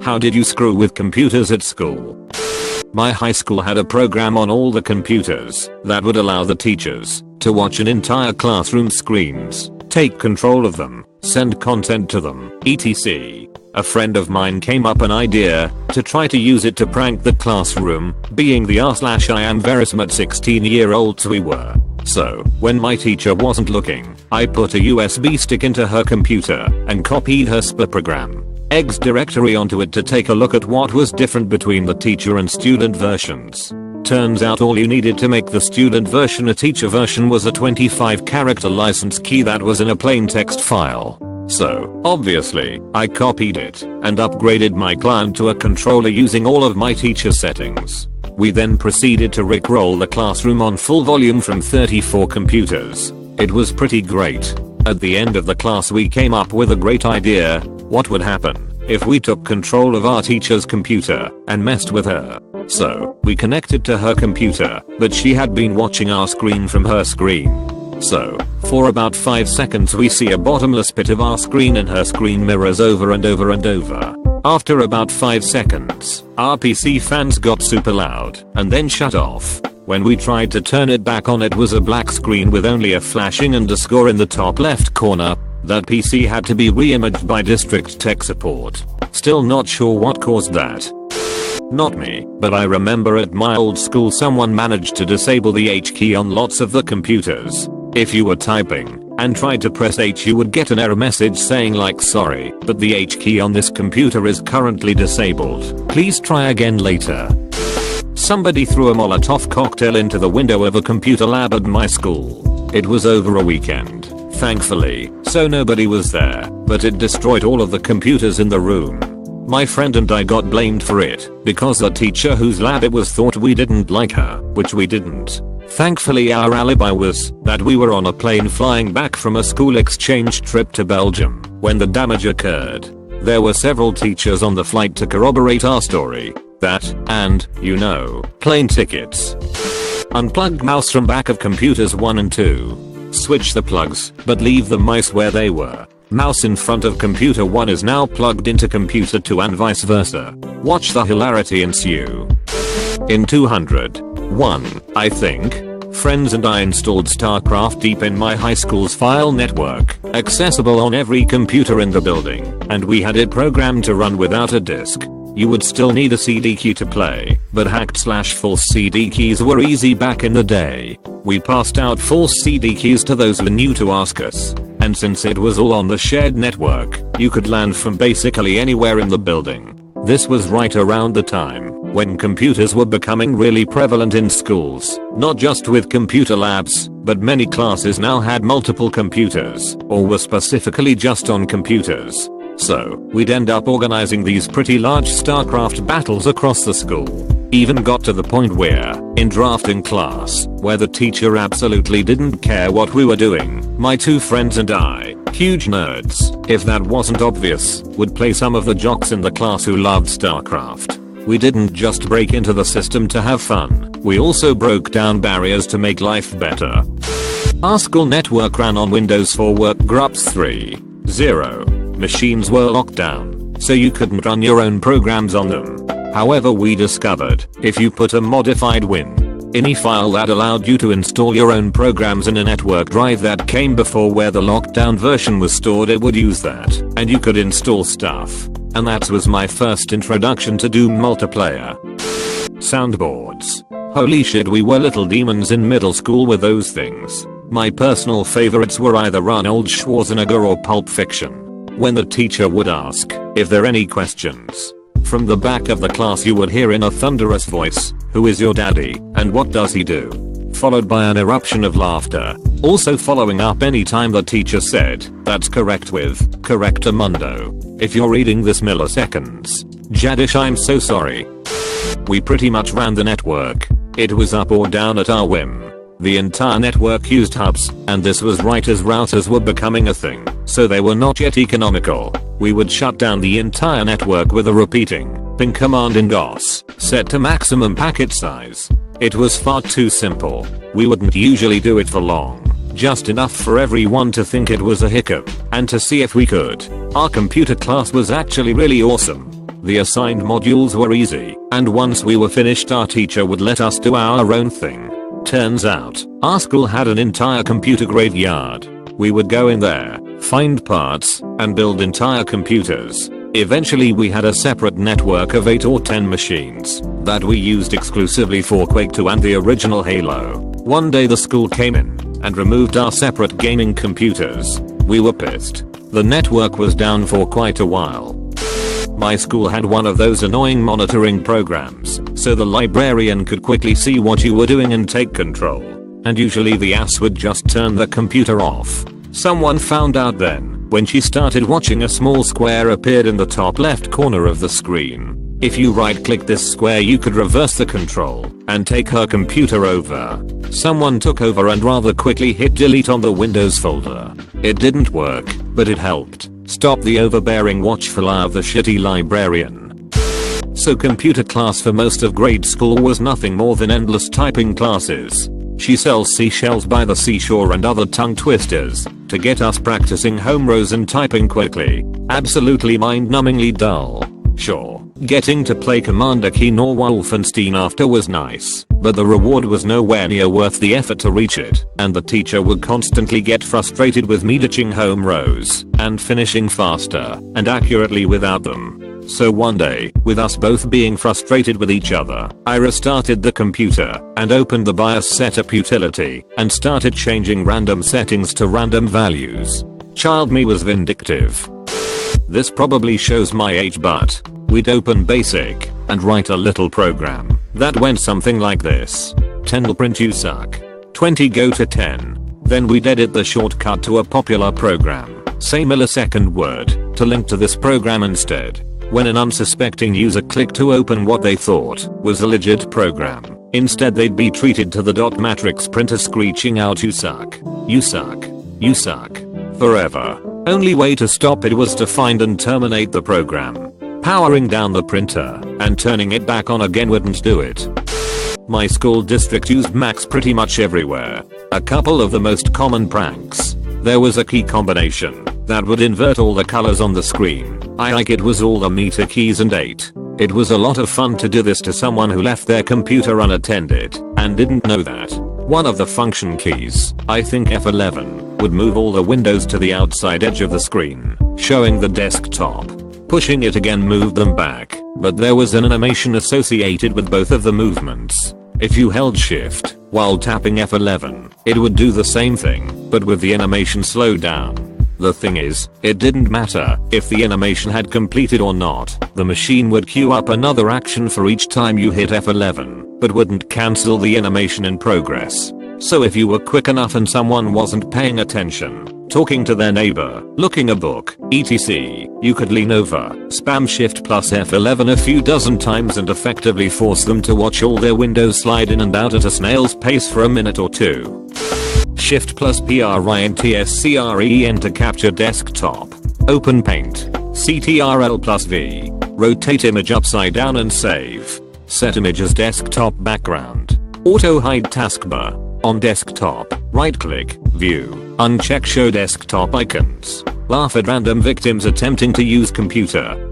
How did you screw with computers at school? My high school had a program on all the computers that would allow the teachers to watch an entire classroom screens, take control of them, send content to them, etc. A friend of mine came up an idea to try to use it to prank the classroom, being the r/I am very smart 16-year-olds we were. So, when my teacher wasn't looking, I put a USB stick into her computer and copied her SPA program eggs directory onto it to take a look at what was different between the teacher and student versions. Turns out all you needed to make the student version a teacher version was a 25-character license key that was in a plain text file. So, obviously, I copied it and upgraded my client to a controller using all of my teacher settings. We then proceeded to rickroll the classroom on full volume from 34 computers. It was pretty great. At the end of the class we came up with a great idea. What would happen if we took control of our teacher's computer and messed with her? So, we connected to her computer, but she had been watching our screen from her screen. So, for about 5 seconds we see a bottomless pit of our screen and her screen mirrors over and over and over. After about 5 seconds, our PC fans got super loud and then shut off. When we tried to turn it back on, it was a black screen with only a flashing underscore in the top left corner. That PC had to be re-imaged by district tech support. Still not sure what caused that. Not me, but I remember at my old school someone managed to disable the H key on lots of the computers. If you were typing and tried to press H, you would get an error message saying like, sorry, but the H key on this computer is currently disabled. Please try again later. Somebody threw a Molotov cocktail into the window of a computer lab at my school. It was over a weekend, thankfully, so nobody was there, but it destroyed all of the computers in the room. My friend and I got blamed for it because the teacher whose lab it was thought we didn't like her, which we didn't. Thankfully our alibi was that we were on a plane flying back from a school exchange trip to Belgium when the damage occurred. There were several teachers on the flight to corroborate our story. That, and, plane tickets. Unplug mouse from back of computers 1 and 2. Switch the plugs, but leave the mice where they were. Mouse in front of computer 1 is now plugged into computer 2 and vice versa. Watch the hilarity ensue. In 201, I think, friends and I installed StarCraft Deep in my high school's file network, accessible on every computer in the building, and we had it programmed to run without a disk. You would still need a CD key to play, but hacked/false CD keys were easy back in the day. We passed out false CD keys to those who knew to ask us, and since it was all on the shared network, you could land from basically anywhere in the building. This was right around the time when computers were becoming really prevalent in schools, not just with computer labs, but many classes now had multiple computers, or were specifically just on computers. So, we'd end up organizing these pretty large StarCraft battles across the school. Even got to the point where, in drafting class, where the teacher absolutely didn't care what we were doing, my 2 friends and I, huge nerds, if that wasn't obvious, would play some of the jocks in the class who loved StarCraft. We didn't just break into the system to have fun, we also broke down barriers to make life better. Our school network ran on Windows 4 work grups 3.0. Machines were locked down, so you couldn't run your own programs on them. However, we discovered, if you put a modified WinINI file that allowed you to install your own programs in a network drive that came before where the lockdown version was stored, it would use that, and you could install stuff. And that was my first introduction to Doom multiplayer. Soundboards. Holy shit, we were little demons in middle school with those things. My personal favorites were either Arnold Schwarzenegger or Pulp Fiction. When the teacher would ask if there any questions, from the back of the class you would hear in a thunderous voice, "Who is your daddy, and what does he do?" Followed by an eruption of laughter, also following up anytime the teacher said, "That's correct" with "Correctamundo." If you're reading this milliseconds, Jadish, I'm so sorry. We pretty much ran the network. It was up or down at our whim. The entire network used hubs, and this was right as routers were becoming a thing, so they were not yet economical. We would shut down the entire network with a repeating ping command in DOS, set to maximum packet size. It was far too simple. We wouldn't usually do it for long, just enough for everyone to think it was a hiccup, and to see if we could. Our computer class was actually really awesome. The assigned modules were easy, and once we were finished our teacher would let us do our own thing. Turns out, our school had an entire computer graveyard. We would go in there, find parts, and build entire computers. Eventually we had a separate network of 8 or 10 machines that we used exclusively for Quake 2 and the original Halo. One day the school came in and removed our separate gaming computers. We were pissed. The network was down for quite a while. My school had one of those annoying monitoring programs, so the librarian could quickly see what you were doing and take control. And usually the ass would just turn the computer off. Someone found out then, when she started watching, a small square appeared in the top left corner of the screen. If you right click this square you could reverse the control and take her computer over. Someone took over and rather quickly hit delete on the Windows folder. It didn't work, but it helped stop the overbearing watchful eye of the shitty librarian. So computer class for most of grade school was nothing more than endless typing classes. She sells seashells by the seashore and other tongue twisters to get us practicing home rows and typing quickly. Absolutely mind-numbingly dull. Sure, getting to play Commander Keen or Wolfenstein after was nice, but the reward was nowhere near worth the effort to reach it, and the teacher would constantly get frustrated with me ditching home rows and finishing faster and accurately without them. So one day, with us both being frustrated with each other, I restarted the computer and opened the BIOS setup utility and started changing random settings to random values. Child me was vindictive. This probably shows my age, but we'd open BASIC and write a little program that went something like this. 10 will print you suck. 20 go to 10. Then we'd edit the shortcut to a popular program, say millisecond word, to link to this program instead. When an unsuspecting user clicked to open what they thought was a legit program, instead they'd be treated to the dot matrix printer screeching out you suck, you suck, you suck, forever. Only way to stop it was to find and terminate the program. Powering down the printer and turning it back on again wouldn't do it. My school district used Macs pretty much everywhere. A couple of the most common pranks. There was a key combination that would invert all the colors on the screen. It was all the meter keys and 8. It was a lot of fun to do this to someone who left their computer unattended and didn't know that. One of the function keys, I think F11, would move all the windows to the outside edge of the screen, showing the desktop. Pushing it again moved them back, but there was an animation associated with both of the movements. If you held shift while tapping F11, it would do the same thing, but with the animation slowed down. The thing is, it didn't matter if the animation had completed or not. The machine would queue up another action for each time you hit F11, but wouldn't cancel the animation in progress. So if you were quick enough and someone wasn't paying attention, talking to their neighbor, looking a book, etc., you could lean over, spam shift plus F11 a few dozen times and effectively force them to watch all their windows slide in and out at a snail's pace for a minute or two. Shift plus PRINTSCREN to capture desktop. Open paint. CTRL plus V. Rotate image upside down and save. Set image as desktop background. Auto hide taskbar. On desktop, right click, view, uncheck show desktop icons. Laugh at random victims attempting to use computer.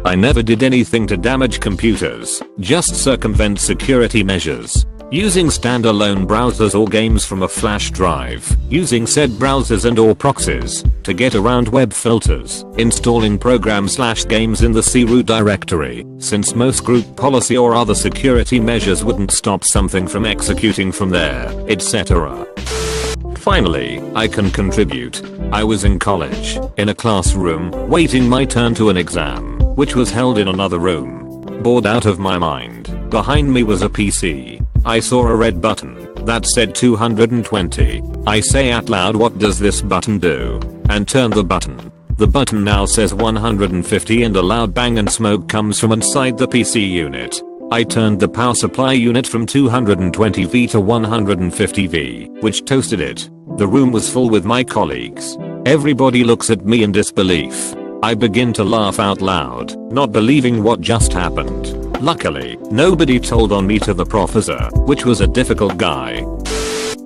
I never did anything to damage computers, just circumvent security measures. Using standalone browsers or games from a flash drive, using said browsers and or proxies to get around web filters, installing programs/games in the C root directory, since most group policy or other security measures wouldn't stop something from executing from there, etc. Finally, I can contribute. I was in college, in a classroom, waiting my turn to an exam, which was held in another room. Bored out of my mind, behind me was a PC. I saw a red button that said 220. I say out loud, what does this button do? And turn the button. The button now says 150 and a loud bang and smoke comes from inside the PC unit. I turned the power supply unit from 220V to 150V, which toasted it. The room was full with my colleagues. Everybody looks at me in disbelief. I begin to laugh out loud, not believing what just happened. Luckily, nobody told on me to the professor, which was a difficult guy.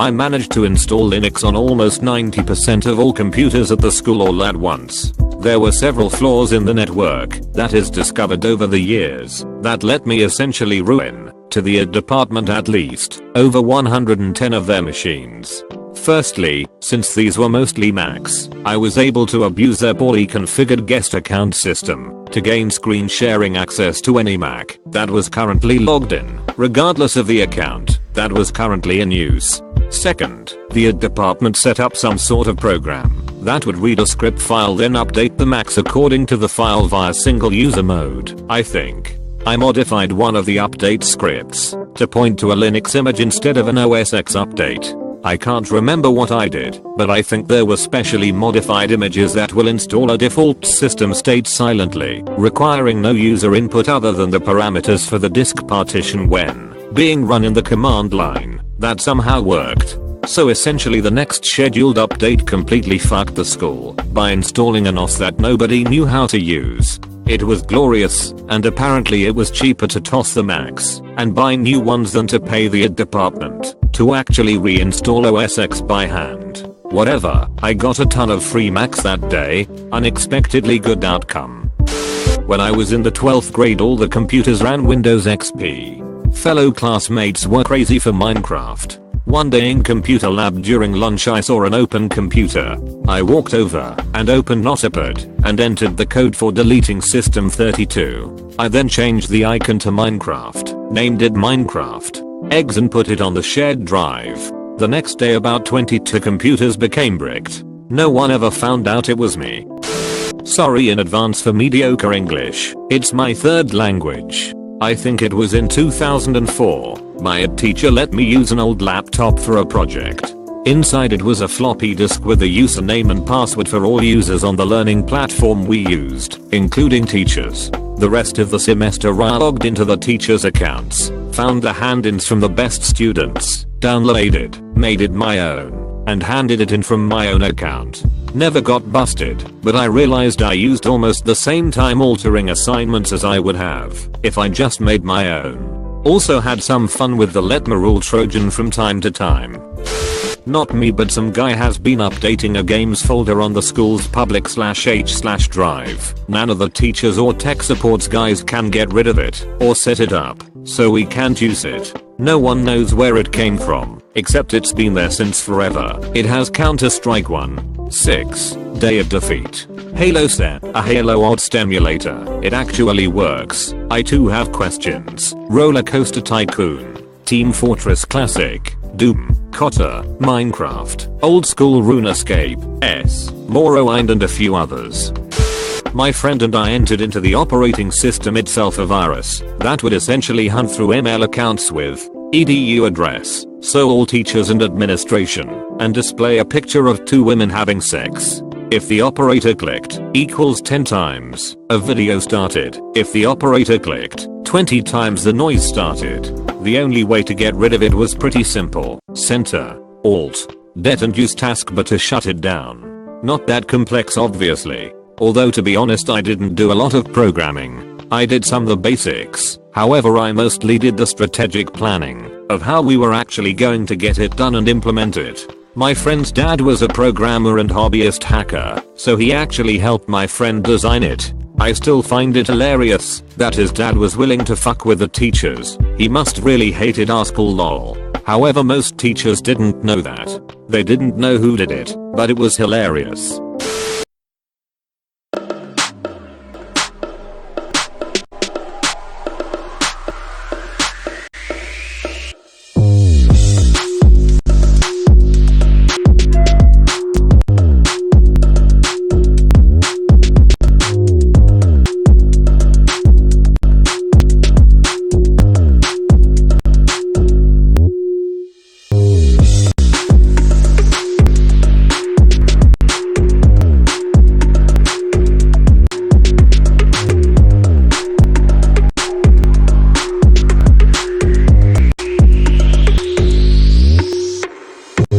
I managed to install Linux on almost 90% of all computers at the school all at once. There were several flaws in the network that is discovered over the years that let me essentially ruin, to the ed department at least, over 110 of their machines. Firstly, since these were mostly Macs, I was able to abuse their poorly configured guest account system to gain screen sharing access to any Mac that was currently logged in, regardless of the account that was currently in use. Second, the ed department set up some sort of program that would read a script file then update the Macs according to the file via single user mode. I think I modified one of the update scripts to point to a Linux image instead of an OS X update. I can't remember what I did, but I think there were specially modified images that will install a default system state silently, requiring no user input other than the parameters for the disk partition when being run in the command line. That somehow worked. So essentially the next scheduled update completely fucked the school by installing an OS that nobody knew how to use. It was glorious, and apparently it was cheaper to toss the Macs and buy new ones than to pay the ed department to actually reinstall OS X by hand. Whatever, I got a ton of free Macs that day, unexpectedly good outcome. When I was in the 12th grade all the computers ran Windows XP. Fellow classmates were crazy for Minecraft. One day in computer lab during lunch I saw an open computer. I walked over and opened Notepad and entered the code for deleting System32. I then changed the icon to Minecraft, named it Minecraft Eggs and put it on the shared drive. The next day about 22 computers became bricked. No one ever found out it was me. Sorry in advance for mediocre English, it's my third language. I think it was in 2004, my ed teacher let me use an old laptop for a project. Inside it was a floppy disk with a username and password for all users on the learning platform we used, including teachers. The rest of the semester I logged into the teachers' accounts, found the hand-ins from the best students, downloaded, made it my own, and handed it in from my own account. Never got busted, but I realized I used almost the same time altering assignments as I would have if I just made my own. Also had some fun with the Let Me Rule Trojan from time to time. Not me, but some guy has been updating a games folder on the school's public/h/ drive. None of the teachers or tech supports guys can get rid of it or set it up, so we can't use it. No one knows where it came from, except it's been there since forever. It has Counter-Strike 1.6, Day of Defeat, Halo set, a Halo odds emulator. It actually works. I too have questions. Roller Coaster Tycoon, Team Fortress Classic, Doom, Cotter, Minecraft, Old School RuneScape, Morrowind and a few others. My friend and I entered into the operating system itself a virus that would essentially hunt through email accounts with edu address, so all teachers and administration, and display a picture of two women having sex. If the operator clicked equals 10 times, a video started. If the operator clicked 20 times, the noise started. The only way to get rid of it was pretty simple. Center, Alt, Det and use taskbar to shut it down. Not that complex obviously. Although to be honest I didn't do a lot of programming. I did some of the basics. However, I mostly did the strategic planning of how we were actually going to get it done and implement it. My friend's dad was a programmer and hobbyist hacker, so he actually helped my friend design it. I still find it hilarious that his dad was willing to fuck with the teachers. He must really hated our school lol. However, most teachers didn't know that. They didn't know who did it, but it was hilarious.